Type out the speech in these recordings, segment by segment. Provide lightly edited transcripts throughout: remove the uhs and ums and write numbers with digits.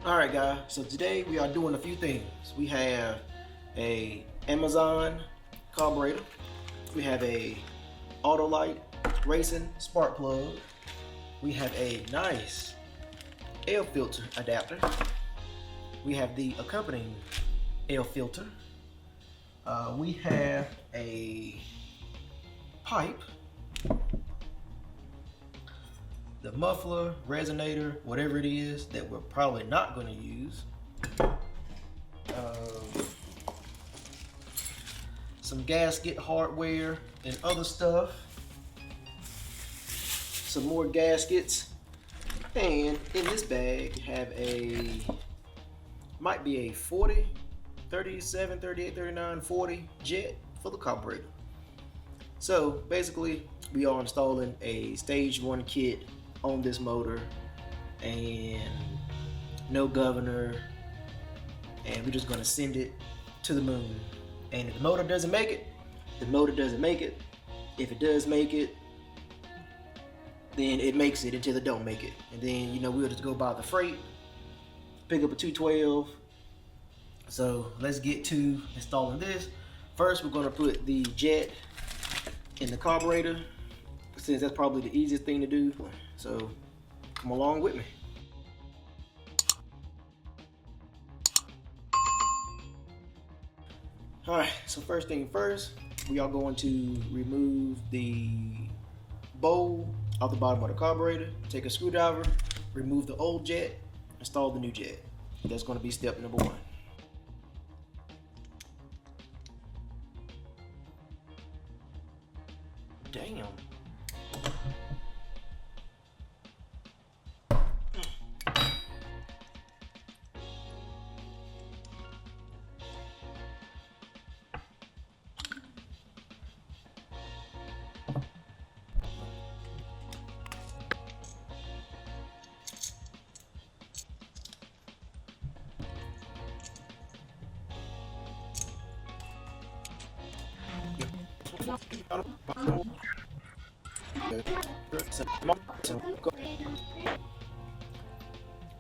Alright guys, so today we are doing a few things. We have a Amazon carburetor. We have a Autolite racing spark plug. We have a nice air filter adapter. We have the accompanying air filter. We have a pipe, the muffler, resonator, whatever it is that we're probably not going to use. Some gasket hardware and other stuff. Some more gaskets. And in this bag, you have might be a 40, 37, 38, 39, 40 jet for the carburetor. So basically, we are installing a stage 1 kit on this motor, and no governor, and we're just going to send it to the moon. And if the motor doesn't make it, the motor doesn't make it. If it does make it, then it makes it until it don't make it. And then, we'll just go buy the freight, pick up a 212. So let's get to installing this. First, we're going to put the jet in the carburetor, since that's probably the easiest thing to do. So come along with me. All right, so first thing first, we are going to remove the bowl off the bottom of the carburetor, take a screwdriver, remove the old jet, install the new jet. That's going to be step number 1. Damn.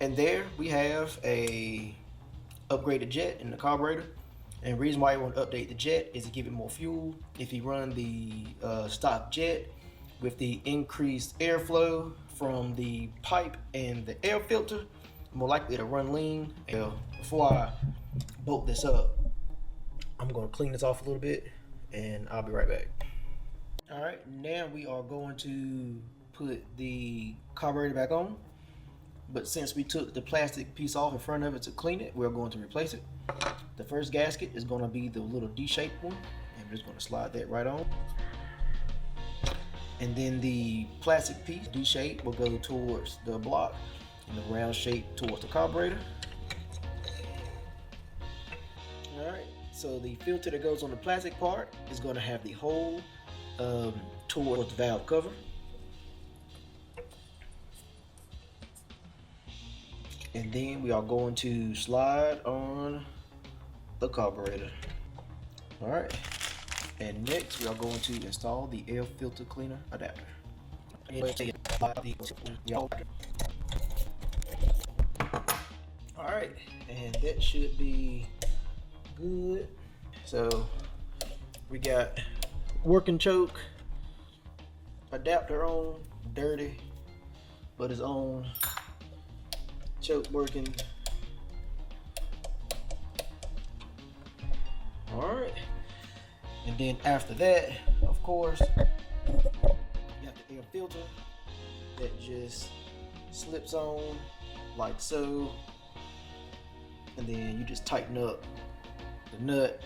And there we have a upgraded jet in the carburetor. And the reason why you want to update the jet is to give it more fuel. If you run the stock jet with the increased airflow from the pipe and the air filter, more likely to run lean. Before I bolt this up, I'm going to clean this off a little bit, and I'll be right back. All right, now we are going to put the carburetor back on. But since we took the plastic piece off in front of it to clean it, we're going to replace it. The first gasket is going to be the little D-shaped one, and we're just going to slide that right on. And then the plastic piece, D-shape, will go towards the block, and the round shape towards the carburetor. All right, so the filter that goes on the plastic part is going to have the hole towards the valve cover. And then we are going to slide on the carburetor. All right. And next we are going to install the air filter cleaner adapter. All right, and that should be good. So we got working choke adapter on, dirty, but it's on. Choke working. All right, and then after that, of course, you have the air filter that just slips on like so, and then you just tighten up the nut.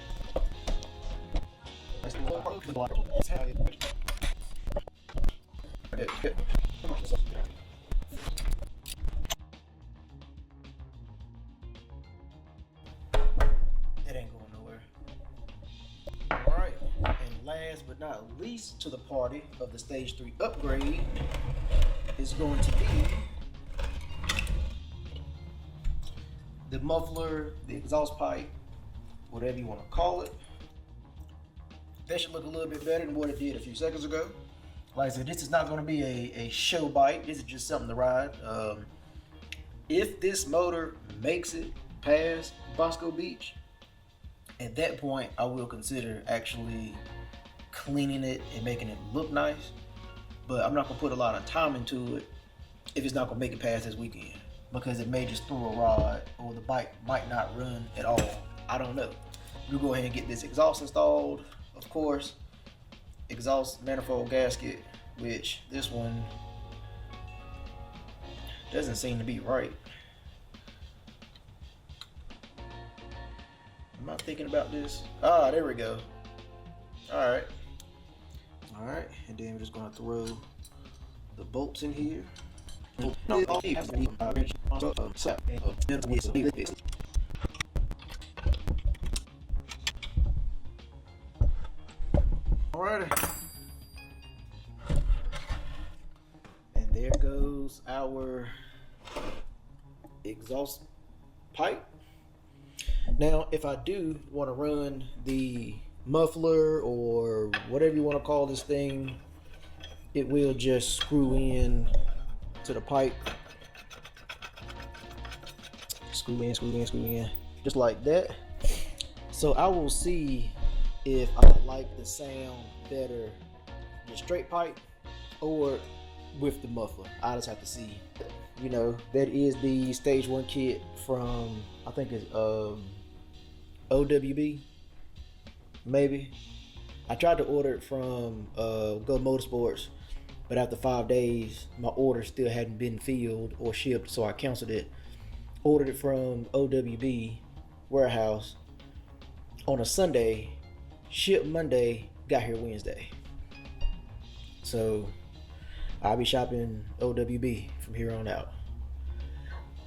It ain't going nowhere. Alright, and last but not least to the party of the stage 3 upgrade is going to be the muffler, the exhaust pipe, whatever you want to call it. That should look a little bit better than what it did a few seconds ago. Like I said, this is not going to be a show bike. This is just something to ride. If this motor makes it past Bosco Beach, at that point I will consider actually cleaning it and making it look nice. But I'm not gonna put a lot of time into it if it's not gonna make it past this weekend, because it may just throw a rod or the bike might not run at all. I don't know. We'll go ahead and get this exhaust installed. Of course, exhaust manifold gasket, which this one doesn't seem to be right. Am I thinking about this? Ah, there we go. All right, and then we're just gonna throw the bolts in here. Alrighty. And there goes our exhaust pipe. Now, if I do want to run the muffler or whatever you want to call this thing, it will just screw in to the pipe. Screw in, just like that. So I will see if I like the sound better with straight pipe or with the muffler. I just have to see. You know, that is the stage 1 kit from, I think it's OWB, maybe. I tried to order it from Go Motorsports, but after 5 days my order still hadn't been filled or shipped, so I canceled it. Ordered it from OMB Warehouse on a Sunday, shipped Monday, got here Wednesday. So I'll be shopping OWB from here on out.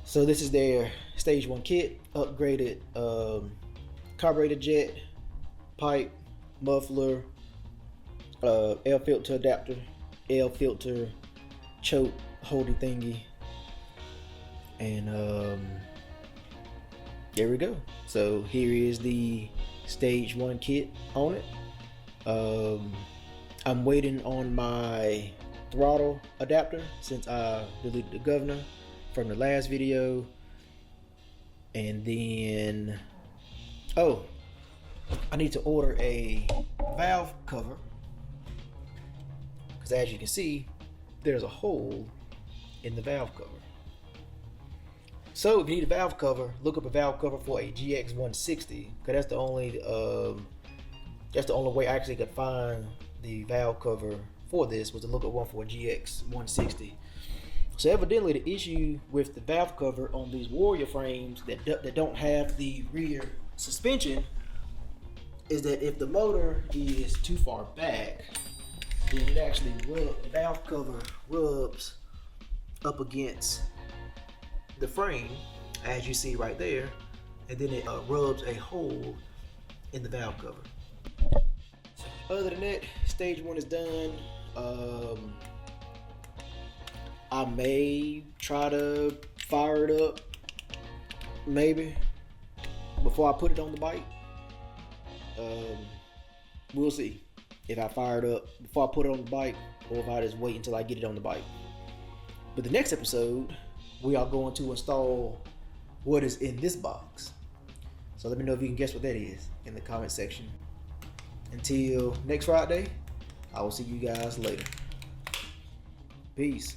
So this is their stage 1 kit, upgraded carburetor jet, pipe, muffler, air filter adapter, air filter choke holding thingy, and there we go. So here is the stage 1 kit on it. I'm waiting on my throttle adapter since I deleted the governor from the last video. And then I need to order a valve cover, because as you can see there's a hole in the valve cover. So if you need a valve cover, look up a valve cover for a GX160, because that's the only way I actually could find the valve cover for this, was to look at one for a GX160. So evidently the issue with the valve cover on these Warrior frames that don't have the rear suspension is that if the motor is too far back, then it actually the valve cover rubs up against the frame, as you see right there, and then it rubs a hole in the valve cover. Other than that, stage 1 is done. I may try to fire it up, maybe, before I put it on the bike. We'll see if I fire it up before I put it on the bike, or if I just wait until I get it on the bike. But the next episode, we are going to install what is in this box. So let me know if you can guess what that is in the comment section. Until next Friday, I will see you guys later. Peace.